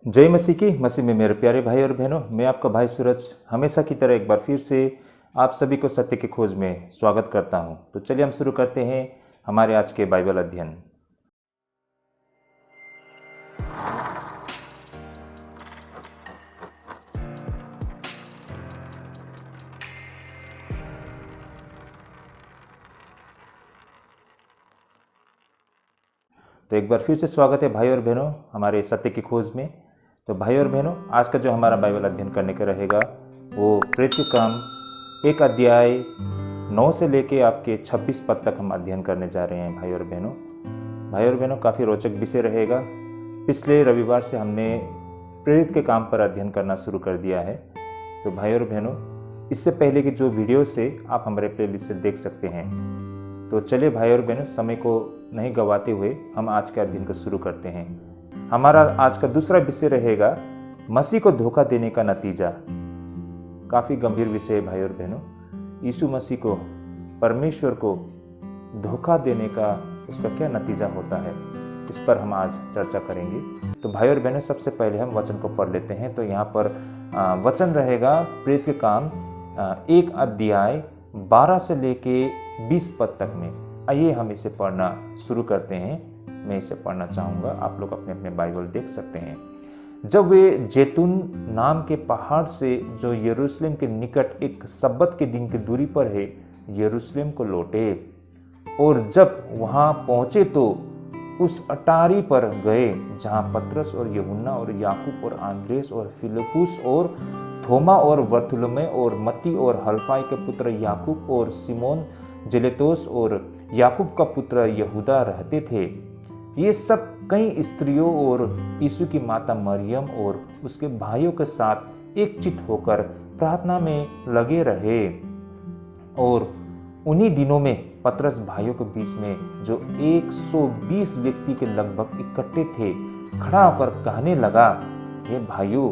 जय मसीह की। मसीह में मेरे प्यारे भाई और बहनों, मैं आपका भाई सूरज हमेशा की तरह एक बार फिर से आप सभी को सत्य की खोज में स्वागत करता हूं। तो चलिए हम शुरू करते हैं हमारे आज के बाइबल अध्ययन। तो एक बार फिर से स्वागत है भाई और बहनों हमारे सत्य की खोज में। तो भाई और बहनों, आज का जो हमारा बाइबल अध्ययन करने का रहेगा वो प्रेरित काम 1 अध्याय 9 से लेके आपके 26 पद तक हम अध्ययन करने जा रहे हैं भाई और बहनों। भाई और बहनों, काफ़ी रोचक विषय रहेगा। पिछले रविवार से हमने प्रेरित के काम पर अध्ययन करना शुरू कर दिया है। तो भाई और बहनों, इससे पहले की जो वीडियो से आप हमारे प्लेलिस्ट से देख सकते हैं। तो चलिए भाई और बहनों, समय को नहीं गवाते हुए हम आज के अध्ययन को शुरू करते हैं। हमारा आज का दूसरा विषय रहेगा मसीह को धोखा देने का नतीजा। काफ़ी गंभीर विषय है भाई और बहनों। यीशु मसीह को, परमेश्वर को धोखा देने का उसका क्या नतीजा होता है, इस पर हम आज चर्चा करेंगे। तो भाई और बहनों, सबसे पहले हम वचन को पढ़ लेते हैं। तो यहाँ पर वचन रहेगा प्रेरित के काम 1 अध्याय 12 से लेके 20 पद तक में। आइए हम इसे पढ़ना शुरू करते हैं। मैं इसे पढ़ना चाहूँगा, आप लोग अपने अपने बाइबल देख सकते हैं। जब वे जैतून नाम के पहाड़ से जो यरूशलेम के निकट एक सब्बत के दिन की दूरी पर है यरूशलेम को लौटे, और जब वहाँ पहुँचे तो उस अटारी पर गए जहाँ पतरस और यूहन्ना और याकूब और आंद्रेस और फिलिप्पुस और थोमा और बरतुलमै और मत्ती और हल्फाई के पुत्र याकूब और सिमोन जेलेतोस और याकूब का पुत्र यहूदा रहते थे। ये सब कई स्त्रियों और यीशु की माता मरियम और उसके भाइयों के साथ एकचित होकर प्रार्थना में लगे रहे। और उन्हीं दिनों में पतरस भाइयों के बीच में, जो 120 व्यक्ति के लगभग इकट्ठे थे, खड़ा होकर कहने लगा, हे भाइयों,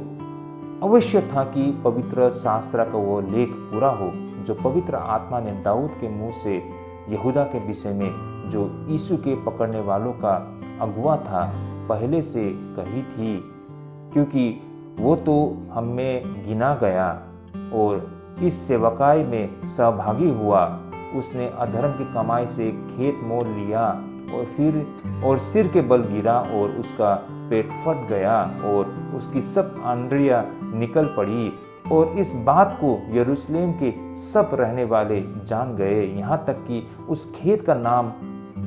अवश्य था कि पवित्र शास्त्र का वो लेख पूरा हो जो पवित्र आत्मा ने दाऊद के मुंह से यहूदा के विषय में, जो यीशु के पकड़ने वालों का अगुवा था, पहले से कही थी। क्योंकि वो तो हम में गिना गया और इस सेवकाई में सहभागी हुआ। उसने अधर्म की कमाई से खेत मोल लिया और सिर के बल गिरा और उसका पेट फट गया और उसकी सब आंद्रियां निकल पड़ी। और इस बात को यरूशलेम के सब रहने वाले जान गए, यहाँ तक कि उस खेत का नाम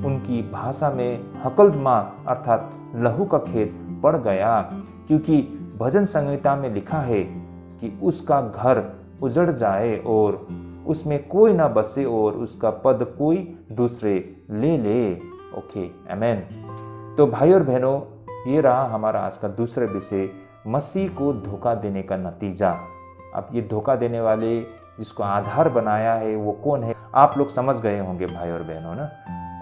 उनकी भाषा में हकलदमा अर्थात लहू का खेत पड़ गया। क्योंकि भजन संहिता में लिखा है कि उसका घर उजड़ जाए और उसमें कोई ना बसे और उसका पद कोई दूसरे ले ले। ओके, आमेन। तो भाई और बहनों, ये रहा हमारा आज का दूसरा विषय, मसीह को धोखा देने का नतीजा। अब ये धोखा देने वाले जिसको आधार बनाया है वो कौन है, आप लोग समझ गए होंगे भाई और बहनों ना।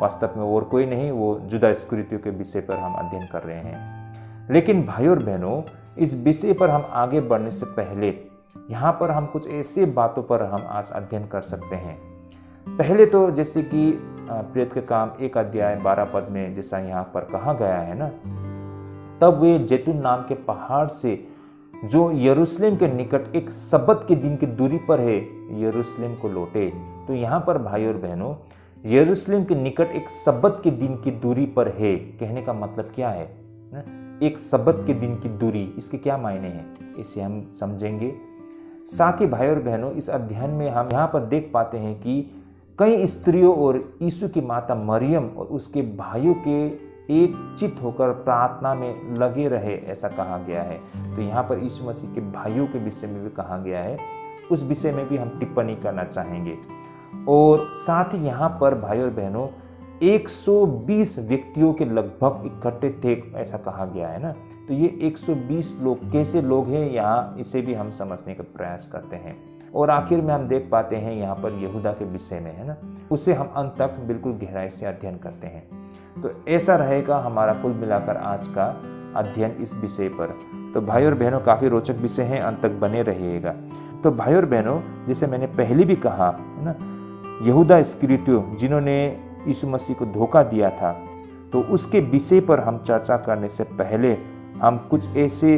वास्तव में और कोई नहीं, वो जुदा इस्करियोतियों के विषय पर हम अध्ययन कर रहे हैं। लेकिन भाई और बहनों, इस विषय पर हम आगे बढ़ने से पहले यहाँ पर हम कुछ ऐसे बातों पर हम आज अध्ययन कर सकते हैं। पहले तो जैसे कि प्रेरित के काम 1 अध्याय 12 पद में जैसा यहाँ पर कहा गया है ना, तब वे जैतून नाम के पहाड़ से जो यरूशलेम के निकट एक सब्बत के दिन की दूरी पर है यरूशलेम को लौटे। तो यहाँ पर भाई और बहनों, यरूशलेम के निकट एक सब्बत के दिन की दूरी पर है, कहने का मतलब क्या है ना? एक सब्बत के दिन की दूरी, इसके क्या मायने हैं, इसे हम समझेंगे। साथ ही भाई और बहनों, इस अध्ययन में हम यहाँ पर देख पाते हैं कि कई स्त्रियों और यीशु की माता मरियम और उसके भाइयों के एक चित होकर प्रार्थना में लगे रहे, ऐसा कहा गया है। तो यहाँ पर यीशु मसीह के भाइयों के विषय में भी कहा गया है, उस विषय में भी हम टिप्पणी करना चाहेंगे। और साथ ही यहाँ पर भाई और बहनों 120 व्यक्तियों के लगभग इकट्ठे थे, ऐसा कहा गया है ना। तो ये 120 लोग कैसे लोग हैं, यहाँ इसे भी हम समझने का प्रयास करते हैं। और आखिर में हम देख पाते हैं यहाँ पर यहूदा के विषय में, है ना, उसे हम अंत तक बिल्कुल गहराई से अध्ययन करते हैं। तो ऐसा रहेगा हमारा कुल मिलाकर आज का अध्ययन इस विषय पर। तो भाई और बहनों, काफ़ी रोचक विषय हैं, अंत तक बने रहिएगा। तो भाई और बहनों, जैसे मैंने पहले भी कहा है ना, यहूदा इस्करियोती जिन्होंने यीशु मसीह को धोखा दिया था, तो उसके विषय पर हम चर्चा करने से पहले हम कुछ ऐसे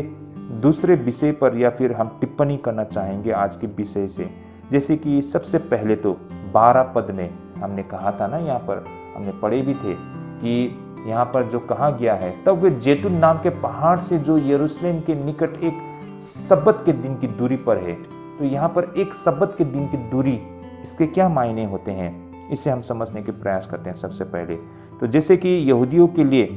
दूसरे विषय पर या फिर हम टिप्पणी करना चाहेंगे आज के विषय से। जैसे कि सबसे पहले तो 12 पद में हमने कहा था ना, यहाँ पर हमने पढ़े भी थे कि यहाँ पर जो कहा गया है, तब वे जैतून नाम के पहाड़ से जो यरूशलेम के निकट एक सब्बत के दिन की दूरी पर है। तो यहाँ पर एक सब्बत के दिन की दूरी, इसके क्या मायने होते हैं, इसे हम समझने के प्रयास करते हैं। सबसे पहले तो जैसे कि यहूदियों के लिए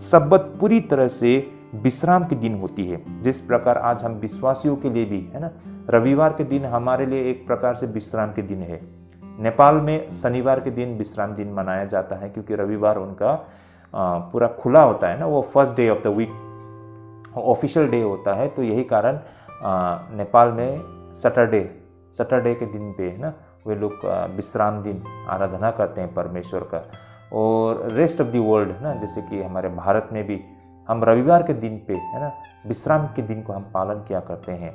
सब्बत पूरी तरह से विश्राम के दिन होती है, जिस प्रकार आज हम विश्वासियों के लिए भी है ना, रविवार के दिन हमारे लिए एक प्रकार से विश्राम के दिन है। नेपाल में शनिवार के दिन विश्राम दिन मनाया जाता है, क्योंकि रविवार उनका पूरा खुला होता है ना, वो first day of the week official day होता है। तो यही कारण नेपाल में सैटरडे के दिन पे है ना, वे लोग विश्राम दिन आराधना करते हैं परमेश्वर का। और रेस्ट ऑफ द वर्ल्ड है ना, जैसे कि हमारे भारत में भी हम रविवार के दिन पे है ना, विश्राम के दिन को हम पालन किया करते हैं।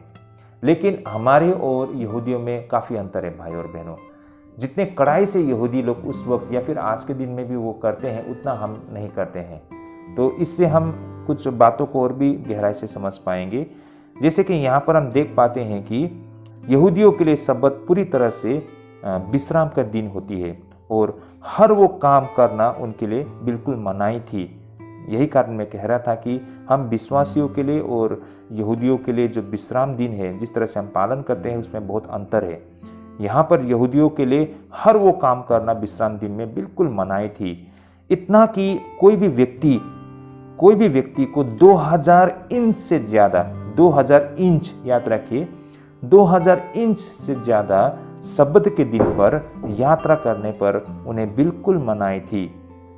लेकिन हमारे और यहूदियों में काफ़ी अंतर है भाई और बहनों। जितने कड़ाई से यहूदी लोग उस वक्त या फिर आज के दिन में भी वो करते हैं, उतना हम नहीं करते हैं। तो इससे हम कुछ बातों को और भी गहराई से समझ पाएंगे। जैसे कि यहाँ पर हम देख पाते हैं कि यहूदियों के लिए सब्बत पूरी तरह से विश्राम का दिन होती है, और हर वो काम करना उनके लिए बिल्कुल मनाही थी। यही कारण मैं कह रहा था कि हम विश्वासियों के लिए और यहूदियों के लिए जो विश्राम दिन है, जिस तरह से हम पालन करते हैं, उसमें बहुत अंतर है। यहाँ पर यहूदियों के लिए हर वो काम करना विश्राम दिन में बिल्कुल मनाही थी। इतना कि कोई भी व्यक्ति को 2000 इंच से ज़्यादा, 2000 इंच याद रखिए, 2000 इंच से ज़्यादा सब्त के दिन पर यात्रा करने पर उन्हें बिल्कुल मनाही थी।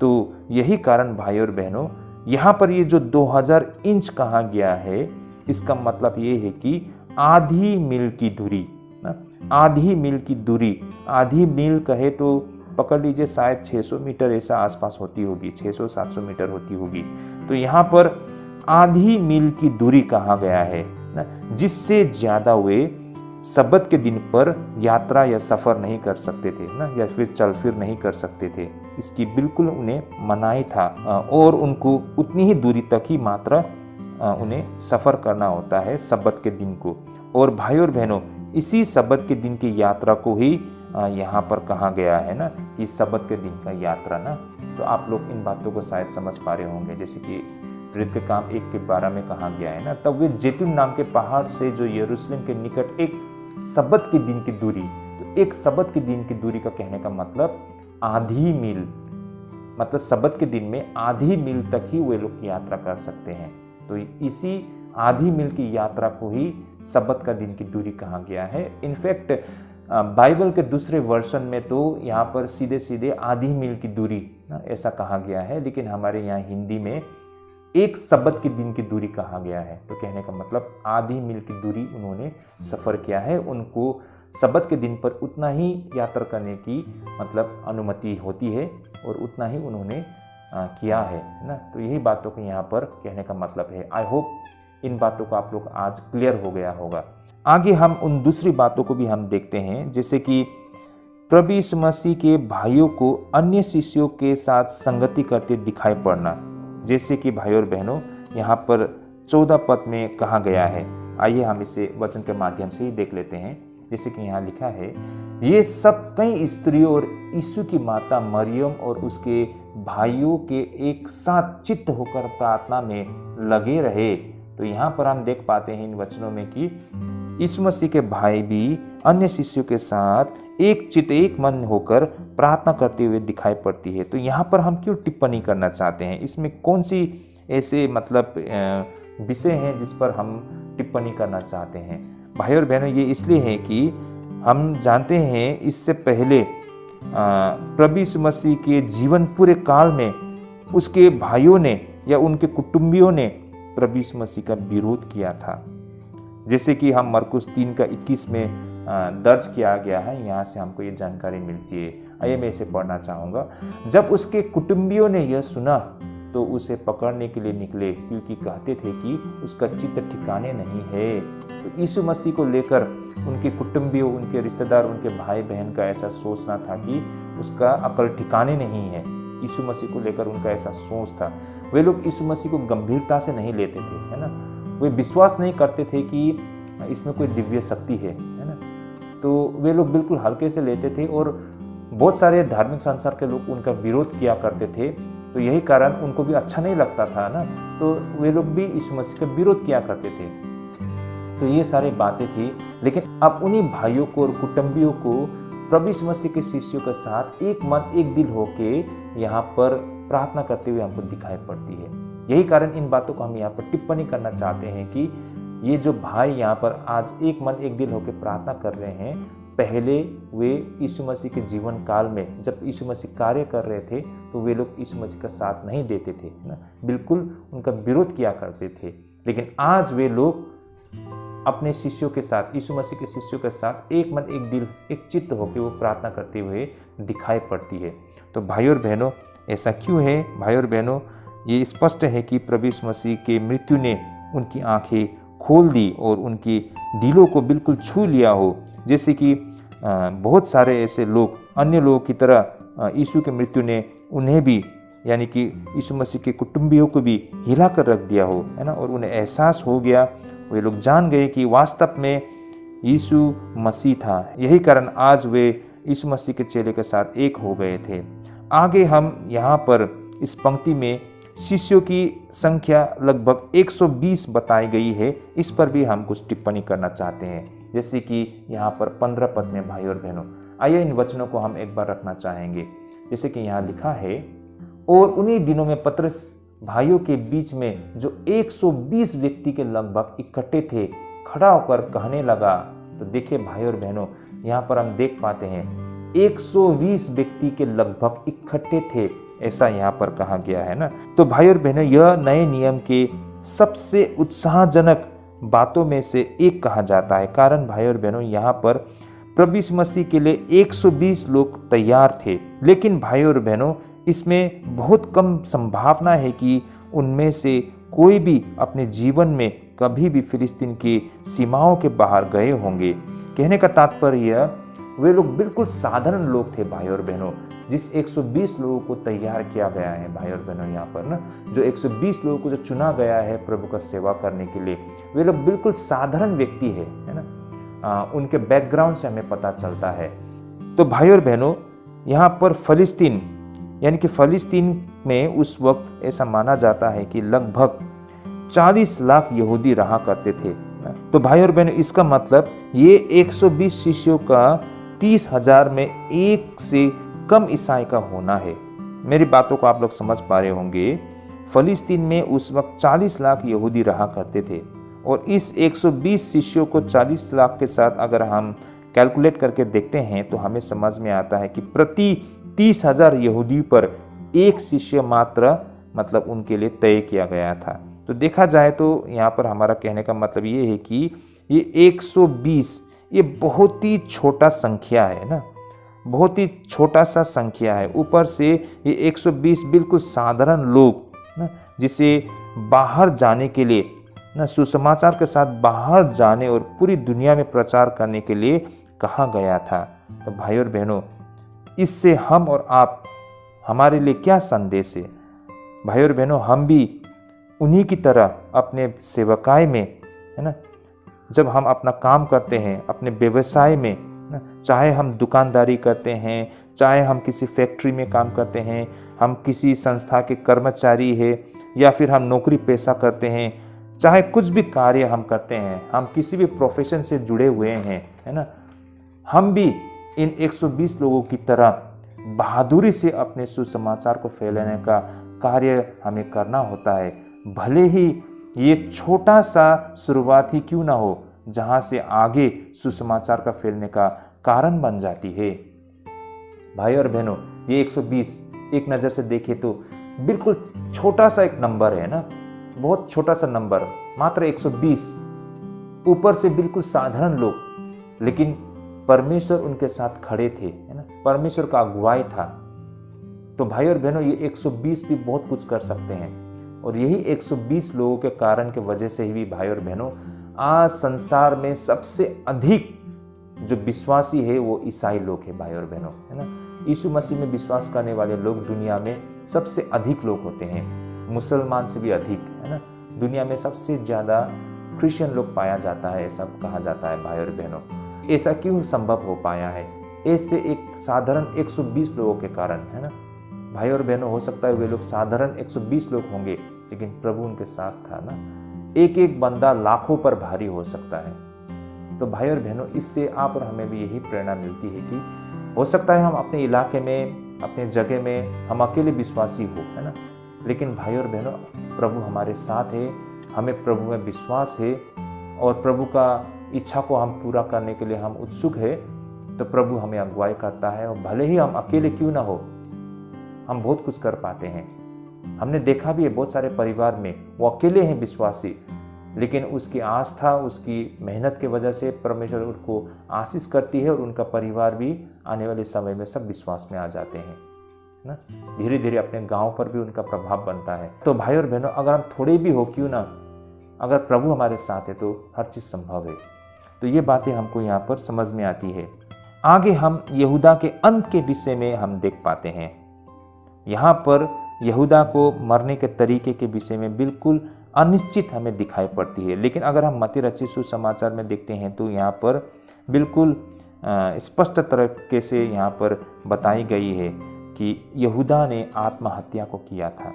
तो यही कारण भाई और बहनों, यहाँ पर ये जो 2000 इंच कहा गया है, इसका मतलब ये है कि आधी मील की दूरी ना, आधी मील की दूरी, आधी मील कहे तो पकड़ लीजिए शायद 600 मीटर ऐसा आसपास होती होगी, 600-700 मीटर होती होगी। तो यहाँ पर आधी मील की दूरी कहा गया है ना, जिससे ज़्यादा वे सब्त के दिन पर यात्रा या सफ़र नहीं कर सकते थे ना, या फिर चल फिर नहीं कर सकते थे। इसकी बिल्कुल उन्हें मनाही था, और उनको उतनी ही दूरी तक ही मात्र उन्हें सफ़र करना होता है सब्त के दिन को। और भाई और बहनों, इसी सब्त के दिन की यात्रा को ही यहाँ पर कहा गया है ना, कि सब्त के दिन का यात्रा ना। तो आप लोग इन बातों को शायद समझ पा रहे होंगे। जैसे कि प्रेरित के काम 1 के 12 में कहा गया है ना, तब वे जैतून नाम के पहाड़ से जो यरूशलेम के निकट एक सब्त के दिन की दूरी, तो एक सब्त के दिन की दूरी का कहने का मतलब आधी मील, मतलब सब्त के दिन में आधी मील तक ही वे लोग यात्रा कर सकते हैं। तो इसी आधी मील की यात्रा को ही सब्त का दिन की दूरी कहा गया है। इनफैक्ट बाइबल के दूसरे वर्षन में तो यहाँ पर सीधे सीधे आधी मील की दूरी ऐसा कहा गया है, लेकिन हमारे यहाँ हिंदी में एक सब्त के दिन की दूरी कहा गया है। तो कहने का मतलब आधी मील की दूरी उन्होंने सफ़र किया है। उनको सब्त के दिन पर उतना ही यात्रा करने की मतलब अनुमति होती है, और उतना ही उन्होंने किया है ना। तो यही बातों को यहाँ पर कहने का मतलब है। आई होप इन बातों को आप लोग आज क्लियर हो गया होगा। आगे हम उन दूसरी बातों को भी हम देखते हैं, जैसे कि प्रभु यीशु मसीह के भाइयों को अन्य शिष्यों के साथ संगति करते दिखाई पड़ना। जैसे कि भाई और बहनों, यहाँ पर 14 पद में कहा गया है। आइए हम इसे वचन के माध्यम से ही देख लेते हैं। जैसे कि यहाँ लिखा है, ये सब कई स्त्रियों और यीशु की माता मरियम और उसके भाइयों के एक साथ चित्त होकर प्रार्थना में लगे रहे। तो यहाँ पर हम देख पाते हैं इन वचनों में कि यीशु मसीह के भाई भी अन्य शिष्यों के साथ एक चित्त एक मन होकर प्रार्थना करते हुए दिखाई पड़ती है। तो यहाँ पर हम क्यों टिप्पणी करना चाहते हैं, इसमें कौन सी ऐसे मतलब विषय हैं जिस पर हम टिप्पणी करना चाहते हैं। भाई और बहनों, ये इसलिए है कि हम जानते हैं इससे पहले प्रभु यीशु मसीह के जीवन पूरे काल में उसके भाइयों ने या उनके कुटुंबियों ने प्रभु यीशु मसीह का विरोध किया था। जैसे कि हम मरकुस 3:21 में दर्ज किया गया है, यहाँ से हमको ये जानकारी मिलती है। आइए मैं इसे पढ़ना चाहूँगा। जब उसके कुटुंबियों ने यह सुना तो उसे पकड़ने के लिए निकले, क्योंकि कहते थे कि उसका चित्त ठिकाने नहीं है। तो यीशु मसीह को लेकर उनके कुटुंबियों, उनके रिश्तेदार, उनके भाई बहन का ऐसा सोचना था कि उसका अकल ठिकाने नहीं है। यीशु मसीह को लेकर उनका ऐसा सोच था। वे लोग यीशु मसीह को गंभीरता से नहीं लेते थे, है ना। वे विश्वास नहीं करते थे कि इसमें कोई दिव्य शक्ति है ना। तो वे लोग बिल्कुल हल्के से लेते थे और बहुत सारे धार्मिक संसार के लोग उनका विरोध किया करते थे। तो यही कारण उनको भी अच्छा नहीं लगता था ना, तो वे लोग भी यीशु मसीह का विरोध किया करते थे। तो ये सारी बातें थी, लेकिन अब उन्हीं भाइयों को और कुटुंबियों को प्रभु यीशु मसीह के शिष्यों के साथ एक मन एक दिल होके यहाँ पर प्रार्थना करते हुए हमको दिखाई पड़ती है। यही कारण इन बातों को हम यहाँ पर टिप्पणी करना चाहते हैं कि ये जो भाई यहाँ पर आज एक मन एक दिल होकर प्रार्थना कर रहे हैं, पहले वे यीशु मसीह के जीवन काल में जब यीशु मसीह कार्य कर रहे थे तो वे लोग यीशु मसीह का साथ नहीं देते थे ना, बिल्कुल उनका विरोध किया करते थे। लेकिन आज वे लोग अपने शिष्यों के साथ, यीशु मसीह के शिष्यों के साथ एक मन एक दिल एक चित्त होकर वो प्रार्थना करते हुए दिखाई पड़ती है। तो भाई और बहनों, ऐसा क्यों है? भाई और बहनों, ये स्पष्ट है कि प्रभु यीशु मसीह के मृत्यु ने उनकी आंखें खोल दी और उनकी दिलों को बिल्कुल छू लिया हो। जैसे कि बहुत सारे ऐसे लोग, अन्य लोगों की तरह यीशु के मृत्यु ने उन्हें भी, यानी कि यीशु मसीह के कुटुंबियों को भी हिला कर रख दिया हो, है ना। और उन्हें एहसास हो गया, वे लोग जान गए कि वास्तव में यीशु मसीह था। यही कारण आज वे यीशु मसीह के चेले के साथ एक हो गए थे। आगे हम यहाँ पर इस पंक्ति में शिष्यों की संख्या लगभग 120 बताई गई है। इस पर भी हम कुछ टिप्पणी करना चाहते हैं। जैसे कि यहाँ पर 15 पद में भाई और बहनों, आइए इन वचनों को हम एक बार रखना चाहेंगे। जैसे कि यहाँ लिखा है, और उन्हीं दिनों में पतरस भाइयों के बीच में जो 120 व्यक्ति के लगभग इकट्ठे थे खड़ा होकर कहने लगा। तो देखिए भाई और बहनों, यहाँ पर हम देख पाते हैं 120 व्यक्ति के लगभग इकट्ठे थे, ऐसा यहाँ पर कहा गया है ना। तो भाई और बहनों, यह नए नियम के सबसे उत्साहजनक बातों में से एक कहा जाता है। कारण भाई और बहनों, यहाँ पर प्रभु यीशु मसीह के लिए 120 लोग तैयार थे, लेकिन भाई और बहनों, इसमें बहुत कम संभावना है कि उनमें से कोई भी अपने जीवन में कभी भी फिलिस्तीन की सीमाओं के बाहर गए होंगे। कहने का तात्पर्य, वे लोग बिल्कुल साधारण लोग थे भाई और बहनों। जिस 120 लोगों को तैयार किया गया है भाई और बहनों, यहाँ पर ना जो 120 लोगों को जो चुना गया है प्रभु का सेवा करने के लिए, वे लोग बिल्कुल साधारण व्यक्ति है ना। उनके बैकग्राउंड से हमें पता चलता है। तो भाई और बहनों, यहाँ पर फिलिस्तीन, यानी कि फिलिस्तीन में उस वक्त ऐसा माना जाता है कि लगभग 40 लाख यहूदी रहा करते थे। तो भाई और बहनों, इसका मतलब ये 120 शिष्यों का 30,000 में एक से कम ईसाई का होना है। मेरी बातों को आप लोग समझ पा रहे होंगे। फिलिस्तीन में उस वक्त 40 लाख यहूदी रहा करते थे, और इस 120 शिष्यों को 40 लाख के साथ अगर हम कैलकुलेट करके देखते हैं तो हमें समझ में आता है कि प्रति 30,000 यहूदी पर एक शिष्य मात्र मतलब उनके लिए तय किया गया था। तो देखा जाए तो यहाँ पर हमारा कहने का मतलब ये है कि ये 120 ये बहुत ही छोटा संख्या है ना, बहुत ही छोटा सा संख्या है। ऊपर से ये 120 बिल्कुल साधारण लोग ना, जिसे बाहर जाने के लिए ना, सुसमाचार के साथ बाहर जाने और पूरी दुनिया में प्रचार करने के लिए कहा गया था। तो भाई और बहनों, इससे हम और आप, हमारे लिए क्या संदेश है? भाई और बहनों, हम भी उन्हीं की तरह अपने सेवकाई में, है ना, जब हम अपना काम करते हैं अपने व्यवसाय में ना, चाहे हम दुकानदारी करते हैं, चाहे हम किसी फैक्ट्री में काम करते हैं, हम किसी संस्था के कर्मचारी हैं, या फिर हम नौकरी पेशा करते हैं, चाहे कुछ भी कार्य हम करते हैं, हम किसी भी प्रोफेशन से जुड़े हुए हैं, है ना, हम भी इन 120 लोगों की तरह बहादुरी से अपने सुसमाचार को फैलाने का कार्य हमें करना होता है। भले ही ये छोटा सा शुरुआत ही क्यों ना हो, जहां से आगे सुसमाचार का फैलने का कारण बन जाती है। भाई और बहनों, ये 120 एक नज़र से देखें तो बिल्कुल छोटा सा एक नंबर है ना, बहुत छोटा सा नंबर, मात्र 120। ऊपर से बिल्कुल साधारण लोग, लेकिन परमेश्वर उनके साथ खड़े थे, है ना, परमेश्वर का अगुवाई था। तो भाई और बहनों, ये 120 भी बहुत कुछ कर सकते हैं, और यही 120 लोगों के कारण के वजह से ही भाई और बहनों, आज संसार में सबसे अधिक जो विश्वासी है वो ईसाई लोग हैं भाई और बहनों, है ना। यीशु मसीह में विश्वास करने वाले लोग दुनिया में सबसे अधिक लोग होते हैं, मुसलमान से भी अधिक, है ना। दुनिया में सबसे ज़्यादा क्रिश्चियन लोग पाया जाता है, ऐसा कहा जाता है भाई और बहनों। ऐसा क्यों संभव हो पाया है? ऐसे एक साधारण 120 लोगों के कारण, है ना भाई और बहनों। हो सकता है वे लोग साधारण 120 लोग होंगे, लेकिन प्रभु उनके साथ था ना। एक एक बंदा लाखों पर भारी हो सकता है। तो भाई और बहनों, इससे आप और हमें भी यही प्रेरणा मिलती है कि हो सकता है हम अपने इलाके में, अपने जगह में हम अकेले विश्वासी हो, है ना, लेकिन भाई और बहनों प्रभु हमारे साथ है, हमें प्रभु में विश्वास है और प्रभु का इच्छा को हम पूरा करने के लिए हम उत्सुक है। तो प्रभु हमें अगुवाई करता है और भले ही हम अकेले क्यों ना हो, हम बहुत कुछ कर पाते हैं। हमने देखा भी है बहुत सारे परिवार में वो अकेले हैं विश्वासी, लेकिन उसकी आस्था, उसकी मेहनत के वजह से परमेश्वर उनको आशीष करती है और उनका परिवार भी आने वाले समय में सब विश्वास में आ जाते हैं ना। धीरे धीरे अपने गांव पर भी उनका प्रभाव बनता है। तो भाई और बहनों, अगर हम थोड़े भी हो क्यों ना, अगर प्रभु हमारे साथ है तो हर चीज़ संभव है। तो ये बातें हमको यहाँ पर समझ में आती है। आगे हम यहूदा के अंत के विषय में हम देख पाते हैं। यहाँ पर यहूदा को मरने के तरीके के विषय में बिल्कुल अनिश्चित हमें दिखाई पड़ती है, लेकिन अगर हम मत्ती रचित सुसमाचार में देखते हैं तो यहाँ पर बिल्कुल स्पष्ट तरीके से यहाँ पर बताई गई है कि यहूदा ने आत्महत्या को किया था,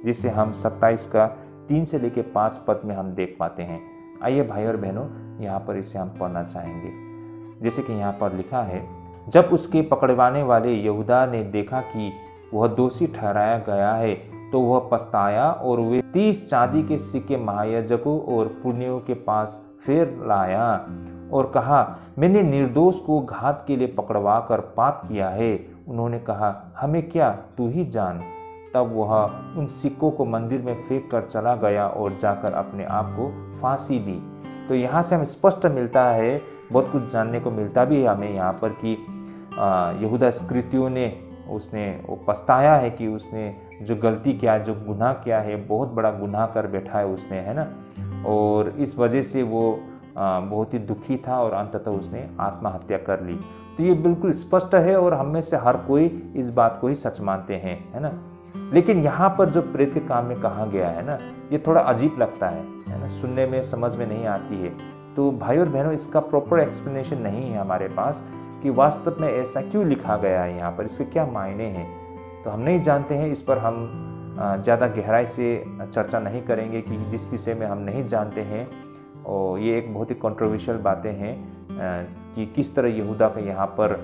जिसे हम 27 का 3 से लेकर 5 पद में हम देख पाते हैं। आइए भाई और बहनों, यहाँ पर इसे हम पढ़ना चाहेंगे। जैसे कि यहाँ पर लिखा है, जब उसके पकड़वाने वाले यहूदा ने देखा कि वह दोषी ठहराया गया है तो वह पछताया और वे 30 चांदी के सिक्के महायाजकों और पुण्यों के पास फेर लाया और कहा, मैंने निर्दोष को घात के लिए पकड़वा कर पाप किया है। उन्होंने कहा, हमें क्या, तू ही जान। तब वह उन सिक्कों को मंदिर में फेंक कर चला गया और जाकर अपने आप को फांसी दी। तो यहाँ से हमें स्पष्ट मिलता है, बहुत कुछ जानने को मिलता भी है हमें यहाँ पर कि यहूदा इस्करियोती ने उसने वो पछताया है कि उसने जो गलती किया, जो गुनाह किया है, बहुत बड़ा गुनाह कर बैठा है उसने, है ना। और इस वजह से वो बहुत ही दुखी था और अंततः उसने आत्महत्या कर ली। तो ये बिल्कुल स्पष्ट है और हम में से हर कोई इस बात को ही सच मानते हैं, है ना। लेकिन यहाँ पर जो प्रेत के काम में कहा गया है ना, ये थोड़ा अजीब लगता है ना, सुनने में समझ में नहीं आती है। तो भाई और बहनों, इसका प्रॉपर एक्सप्लेनेशन नहीं है हमारे पास कि वास्तव में ऐसा क्यों लिखा गया है यहाँ पर, इसके क्या मायने हैं, तो हम नहीं जानते हैं। इस पर हम ज़्यादा गहराई से चर्चा नहीं करेंगे कि जिस विषय में हम नहीं जानते हैं। और ये एक बहुत ही कंट्रोवर्शियल बातें हैं कि किस तरह यहूदा का यहाँ पर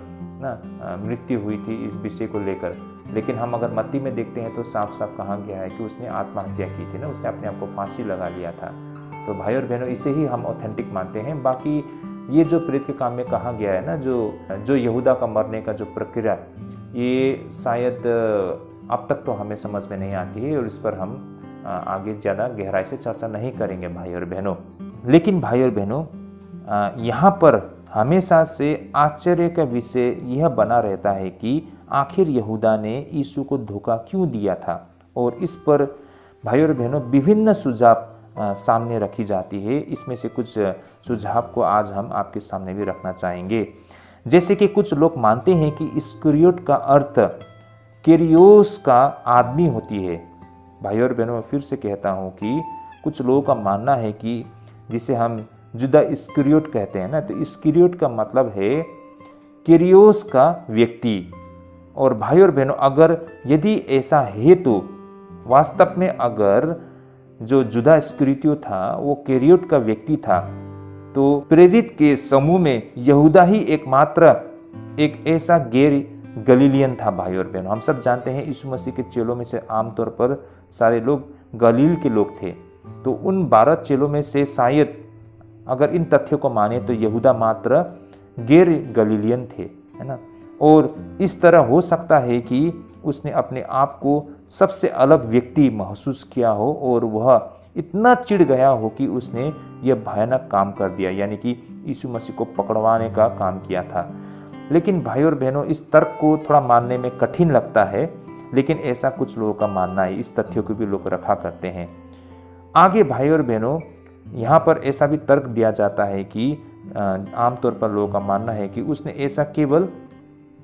ना मृत्यु हुई थी इस विषय को लेकर। लेकिन हम अगर मत्ती में देखते हैं तो साफ साफ कहा गया है कि उसने आत्महत्या की थी ना, उसने अपने आप को फांसी लगा लिया था। तो भाई और बहनों, इसे ही हम ऑथेंटिक मानते हैं। बाकी ये जो प्रेत के काम में कहा गया है ना, जो यहूदा का मरने का जो प्रक्रिया, ये शायद अब तक तो हमें समझ में नहीं आती है और इस पर हम आगे ज़्यादा गहराई से चर्चा नहीं करेंगे भाई और बहनों। लेकिन भाई और बहनों, यहाँ पर हमेशा से आश्चर्य का विषय यह बना रहता है कि आखिर यहूदा ने यीशु को धोखा क्यों दिया था। और इस पर भाई और बहनों विभिन्न सुझाव सामने रखी जाती है। इसमें से कुछ सुझाव को आज हम आपके सामने भी रखना चाहेंगे। जैसे कि कुछ लोग मानते हैं कि इस्करियोट का अर्थ केरियोस का आदमी होती है। भाई और बहनों, मैं फिर से कहता हूँ कि कुछ लोगों का मानना है कि जिसे हम जुदा इस्करियोट कहते हैं ना, तो इस्करियोट का मतलब है केरियोस का व्यक्ति। और भाई और बहनों, अगर यदि ऐसा है तो वास्तव में अगर जो जुदा इस्करियोती था वो केरियोट का व्यक्ति था, तो प्रेरित के समूह में यहूदा ही एकमात्र एक ऐसा गैर गलीलियन था। भाई और बहनों, हम सब जानते हैं यीशु मसीह के चेलों में से आमतौर पर सारे लोग गलील के लोग थे। तो उन 12 चेलों में से शायद अगर इन तथ्यों को माने तो यहूदा मात्र गैर गलीलियन थे, है ना। और इस तरह हो सकता है कि उसने अपने आप को सबसे अलग व्यक्ति महसूस किया हो और वह इतना चिढ़ गया हो कि उसने यह भयानक काम कर दिया, यानी कि यीशु मसीह को पकड़वाने का काम किया था। लेकिन भाई और बहनों, इस तर्क को थोड़ा मानने में कठिन लगता है, लेकिन ऐसा कुछ लोगों का मानना है। इस तथ्यों को भी लोग रखा करते हैं। आगे भाई और बहनों, यहाँ पर ऐसा भी तर्क दिया जाता है कि आमतौर पर लोगों का मानना है कि उसने ऐसा केवल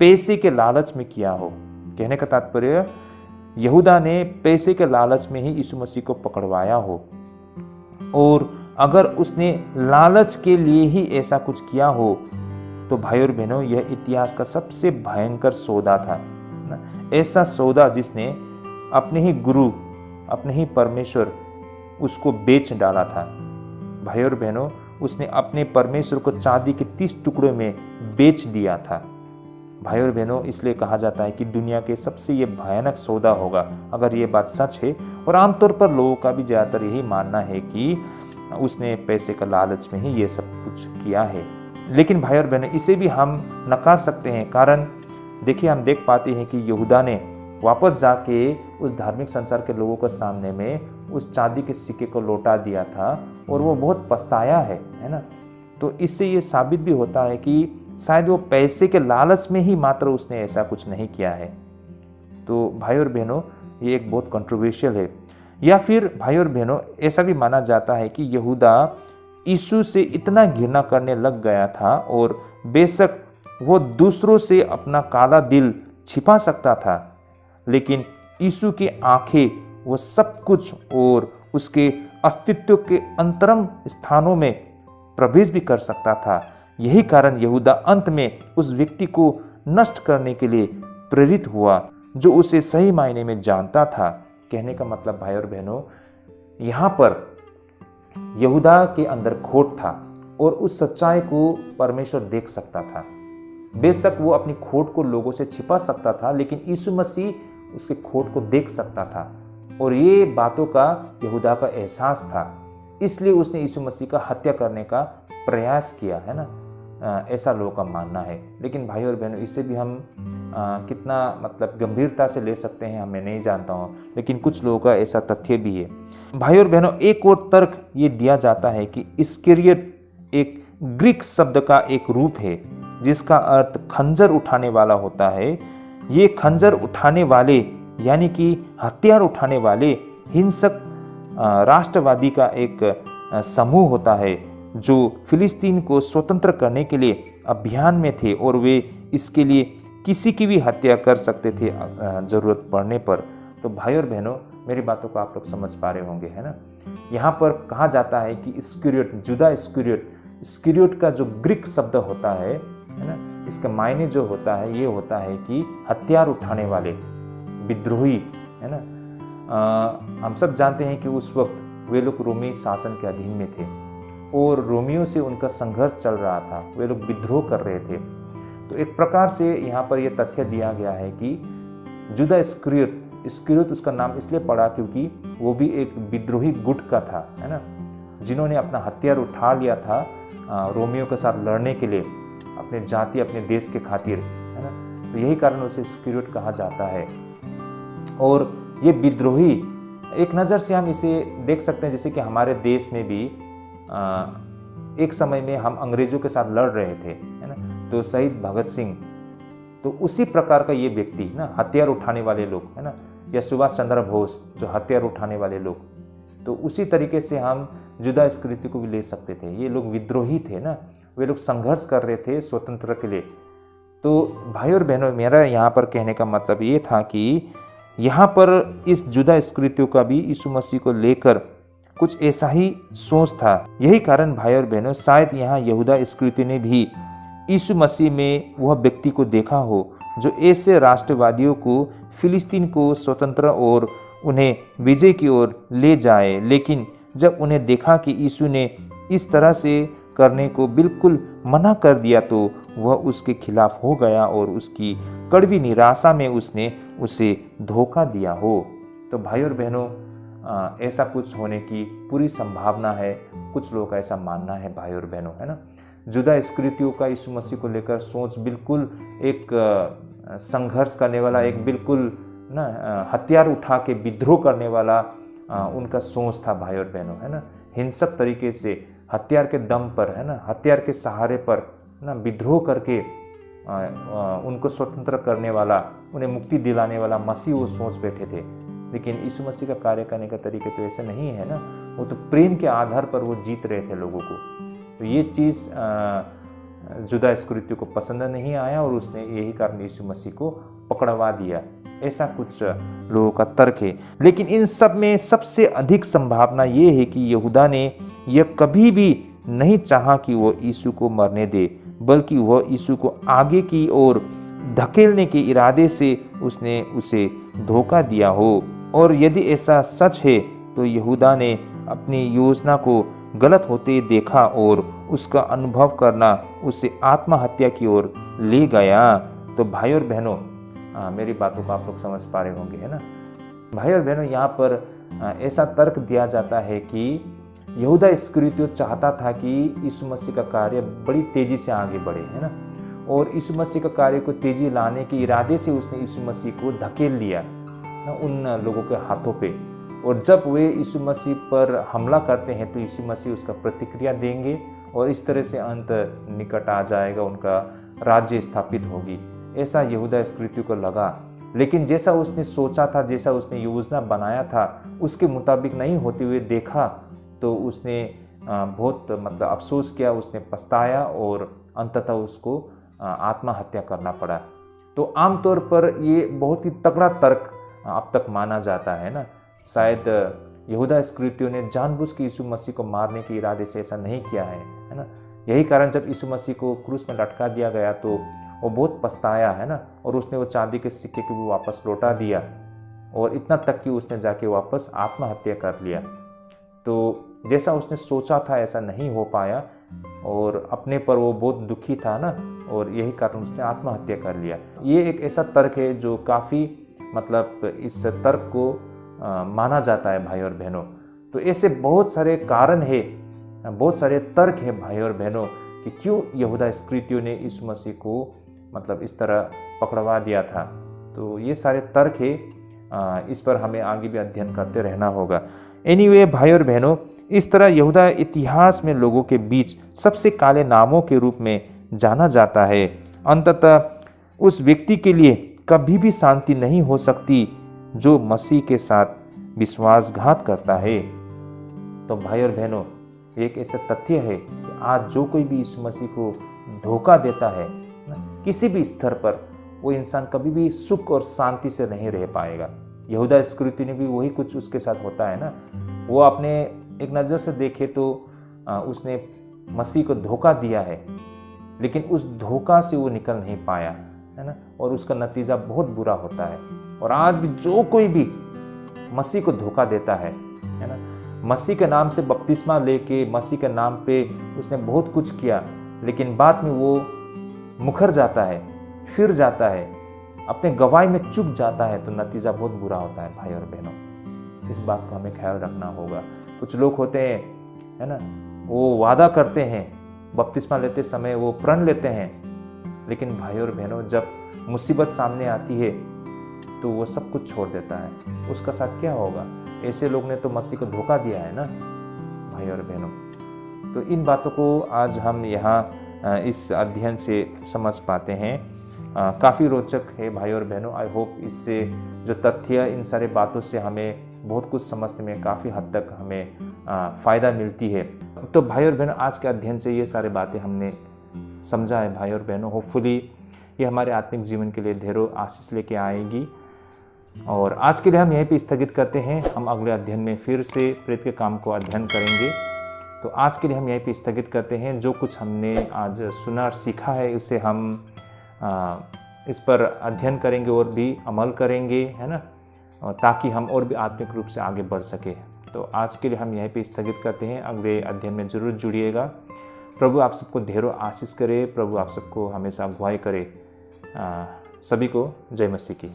पैसे के लालच में किया हो। कहने का तात्पर्य यहूदा ने पैसे के लालच में ही यीशु मसीह को पकड़वाया हो, और अगर उसने लालच के लिए ही ऐसा कुछ किया हो, तो भाई और बहनों यह इतिहास का सबसे भयंकर सौदा था। ऐसा सौदा जिसने अपने ही गुरु, अपने ही परमेश्वर उसको बेच डाला था। भाई और बहनों, उसने अपने परमेश्वर को चांदी के 30 टुकड़ों में बेच दिया था। भाई और बहनों, इसलिए कहा जाता है कि दुनिया के सबसे ये भयानक सौदा होगा अगर ये बात सच है। और आमतौर पर लोगों का भी ज़्यादातर यही मानना है कि उसने पैसे का लालच में ही ये सब कुछ किया है। लेकिन भाई और बहनों, इसे भी हम नकार सकते हैं, कारण देखिए हम देख पाते हैं कि यहूदा ने वापस जाके उस धार्मिक संसार के लोगों के सामने में उस चांदी के सिक्के को लौटा दिया था और वो बहुत पछताया है ना। तो इससे ये साबित भी होता है कि शायद वो पैसे के लालच में ही मात्र उसने ऐसा कुछ नहीं किया है। तो भाई और बहनों, ये एक बहुत कंट्रोवर्शियल है। या फिर भाई और बहनों, ऐसा भी माना जाता है कि यहूदा यीशु से इतना घृणा करने लग गया था, और बेशक वो दूसरों से अपना काला दिल छिपा सकता था, लेकिन यीशु की आंखें वो सब कुछ और उसके अस्तित्व के अंतरम स्थानों में प्रवेश भी कर सकता था। यही कारण यहूदा अंत में उस व्यक्ति को नष्ट करने के लिए प्रेरित हुआ जो उसे सही मायने में जानता था। कहने का मतलब भाई और बहनों, यहाँ पर यहूदा के अंदर खोट था और उस सच्चाई को परमेश्वर देख सकता था। बेशक वो अपनी खोट को लोगों से छिपा सकता था, लेकिन यीशु मसीह उसके खोट को देख सकता था, और ये बातों का यहूदा का एहसास था। इसलिए उसने यीशु मसीह का हत्या करने का प्रयास किया, है ना। ऐसा लोगों का मानना है। लेकिन भाई और बहनों, इसे भी हम कितना मतलब गंभीरता से ले सकते हैं मैं नहीं जानता हूँ, लेकिन कुछ लोगों का ऐसा तथ्य भी है। भाई और बहनों, एक और तर्क ये दिया जाता है कि इस्करियोत एक ग्रीक शब्द का एक रूप है जिसका अर्थ खंजर उठाने वाला होता है। ये खंजर उठाने वाले यानी कि हथियार उठाने वाले हिंसक राष्ट्रवादी का एक समूह होता है जो फिलिस्तीन को स्वतंत्र करने के लिए अभियान में थे, और वे इसके लिए किसी की भी हत्या कर सकते थे जरूरत पड़ने पर। तो भाई और बहनों, मेरी बातों को आप लोग समझ पा रहे होंगे, है ना। यहाँ पर कहा जाता है कि इस्करियोत, जुदा इस्करियोत, इस्करियोत का जो ग्रीक शब्द होता है ना, इसका मायने जो होता है ये होता है कि हथियार उठाने वाले, विद्रोही, है ना। हम सब जानते हैं कि उस वक्त वे लोग रोमी शासन के अधीन में थे और रोमियों से उनका संघर्ष चल रहा था, वे लोग विद्रोह कर रहे थे। तो एक प्रकार से यहाँ पर यह तथ्य दिया गया है कि जुदा इस्करियोत, इस्करियोत उसका नाम इसलिए पड़ा क्योंकि वो भी एक विद्रोही गुट का था, है ना, जिन्होंने अपना हथियार उठा लिया था रोमियों के साथ लड़ने के लिए, अपने जाति, अपने देश के खातिर, है ना। तो यही कारण उसे इस्करियोत कहा जाता है। और ये विद्रोही, एक नज़र से हम इसे देख सकते हैं जैसे कि हमारे देश में भी एक समय में हम अंग्रेजों के साथ लड़ रहे थे, है ना। तो शहीद भगत सिंह, तो उसी प्रकार का ये व्यक्ति ना, हथियार उठाने वाले लोग, है ना, या सुभाष चंद्र बोस जो हथियार उठाने वाले लोग, तो उसी तरीके से हम जुदा इस्करियोत को भी ले सकते थे। ये लोग विद्रोही थे ना, वे लोग संघर्ष कर रहे थे स्वतंत्र के लिए। तो भाई और बहनों, मेरा यहाँ पर कहने का मतलब ये था कि यहाँ पर इस जुदा इस्करियोत का भी यीशु मसीह को लेकर कुछ ऐसा ही सोच था। यही कारण भाई और बहनों, शायद यहाँ यहूदा इस्करियोत ने भी यीशु मसीह में वह व्यक्ति को देखा हो जो ऐसे राष्ट्रवादियों को फिलिस्तीन को स्वतंत्र और उन्हें विजय की ओर ले जाए। लेकिन जब उन्हें देखा कि यीशु ने इस तरह से करने को बिल्कुल मना कर दिया, तो वह उसके खिलाफ हो गया और उसकी कड़वी निराशा में उसने उसे धोखा दिया हो। तो भाई और बहनों, ऐसा कुछ होने की पूरी संभावना है, कुछ लोगों का ऐसा मानना है भाई और बहनों, है ना। जुदा इस्करियोत का यीशु मसीह को लेकर सोच बिल्कुल एक संघर्ष करने वाला, एक बिल्कुल ना हथियार उठा के विद्रोह करने वाला उनका सोच था भाई और बहनों, है ना। हिंसक तरीके से हथियार के दम पर, है ना, हथियार के सहारे पर ना विद्रोह करके उनको स्वतंत्र करने वाला, उन्हें मुक्ति दिलाने वाला मसीह वो सोच बैठे थे। लेकिन यीशु मसीह का कार्य करने का तरीके तो ऐसे नहीं है ना, वो तो प्रेम के आधार पर वो जीत रहे थे लोगों को। तो ये चीज़ जुदा इस्करियोती को पसंद नहीं आया और उसने यही कारण यीशु मसीह को पकड़वा दिया। ऐसा कुछ लोगों का तर्क है। लेकिन इन सब में सबसे अधिक संभावना ये है कि यहूदा ने यह कभी भी नहीं चाहा कि वो यीशु को मरने दे, बल्कि वह यीशु को आगे की ओर धकेलने के इरादे से उसने उसे धोखा दिया हो। और यदि ऐसा सच है तो यहूदा ने अपनी योजना को गलत होते देखा और उसका अनुभव करना उसे आत्महत्या की ओर ले गया। तो भाई और बहनों, मेरी बातों को आप लोग समझ पा रहे होंगे, है ना। भाई और बहनों, यहाँ पर ऐसा तर्क दिया जाता है कि यहूदा इस्करियोती चाहता था कि यीशु मसीह का कार्य बड़ी तेजी से आगे बढ़े, है ना, और यीशु मसीह का कार्य को तेजी लाने के इरादे से उसने यीशु मसीह को धकेल दिया उन लोगों के हाथों पे। और जब वे यीशु मसीह पर हमला करते हैं तो यीशु मसीह उसका प्रतिक्रिया देंगे और इस तरह से अंत निकट आ जाएगा, उनका राज्य स्थापित होगी। ऐसा यहूदा इस्करियोती को लगा। लेकिन जैसा उसने सोचा था, जैसा उसने योजना बनाया था, उसके मुताबिक नहीं होते हुए देखा तो उसने बहुत अफसोस किया, उसने पछताया और अंततः उसको आत्महत्या करना पड़ा। तो आमतौर पर ये बहुत ही तगड़ा तर्क अब तक माना जाता है ना। शायद यहूदा इस्करियोती ने जानबूझ के यीशु मसीह को मारने के इरादे से ऐसा नहीं किया है ना। यही कारण जब यीशु मसीह को क्रूस में लटका दिया गया तो वो बहुत पछताया, है ना, और उसने वो चांदी के सिक्के को भी वापस लौटा दिया और इतना तक कि उसने जाके वापस आत्महत्या कर लिया। तो जैसा उसने सोचा था ऐसा नहीं हो पाया और अपने पर वो बहुत दुखी था ना, और यही कारण उसने आत्महत्या कर लिया। ये एक ऐसा तर्क है जो काफ़ी इस तर्क को माना जाता है भाई और बहनों। तो ऐसे बहुत सारे कारण है, बहुत सारे तर्क है भाई और बहनों कि क्यों यहूदा इस्करियोती ने यीशु मसीह को इस तरह पकड़वा दिया था। तो ये सारे तर्क है, इस पर हमें आगे भी अध्ययन करते रहना होगा। एनीवे भाई और बहनों, इस तरह यहूदा इतिहास में लोगों के बीच सबसे काले नामों के रूप में जाना जाता है। अंततः उस व्यक्ति के लिए कभी भी शांति नहीं हो सकती जो मसीह के साथ विश्वासघात करता है। तो भाई और बहनों, एक ऐसा तथ्य है कि आज जो कोई भी यीशु मसीह को धोखा देता है किसी भी स्तर पर, वो इंसान कभी भी सुख और शांति से नहीं रह पाएगा। यहूदा इस्करियोती ने भी वही कुछ उसके साथ होता है ना। वो अपने एक नज़र से देखे तो उसने मसीह को धोखा दिया है, लेकिन उस धोखा से वो निकल नहीं पाया, है ना, और उसका नतीजा बहुत बुरा होता है। और आज भी जो कोई भी मसीह को धोखा देता है ना, मसीह के नाम से बपतिस्मा लेके मसीह के नाम पे उसने बहुत कुछ किया, लेकिन बाद में वो मुखर जाता है, फिर जाता है, अपने गवाही में चूक जाता है, तो नतीजा बहुत बुरा होता है भाई और बहनों। इस बात को हमें ख्याल रखना होगा। कुछ लोग होते हैं, है ना, वो वादा करते हैं, बपतिस्मा लेते समय वो प्रण लेते हैं, लेकिन भाई और बहनों जब मुसीबत सामने आती है तो वो सब कुछ छोड़ देता है। उसका साथ क्या होगा? ऐसे लोग ने तो मसीह को धोखा दिया है ना भाई और बहनों। तो इन बातों को आज हम यहाँ इस अध्ययन से समझ पाते हैं। काफ़ी रोचक है भाई और बहनों। आई होप इससे जो तथ्य, इन सारे बातों से हमें बहुत कुछ समझने में काफ़ी हद तक हमें फ़ायदा मिलती है। तो भाई और बहनों, आज के अध्ययन से ये सारी बातें हमने समझा है भाई और बहनों। होपफुली ये हमारे आत्मिक जीवन के लिए ढेरों आशीष लेके आएगी। और आज के लिए हम यहीं पे स्थगित करते हैं। हम अगले अध्ययन में फिर से प्रेरित के काम को अध्ययन करेंगे। तो आज के लिए हम यहीं पे स्थगित करते हैं। जो कुछ हमने आज सुना और सीखा है उसे हम इस पर अध्ययन करेंगे और भी अमल करेंगे, है ना, ताकि हम और भी आत्मिक रूप से आगे बढ़ सके। तो आज के लिए हम यहीं पे स्थगित करते हैं। अगले अध्ययन में जरूर जुड़िएगा। प्रभु आप सबको ढेरों आशीष करे। प्रभु आप सबको हमेशा अगुवाई करे। सभी को जय मसीह की।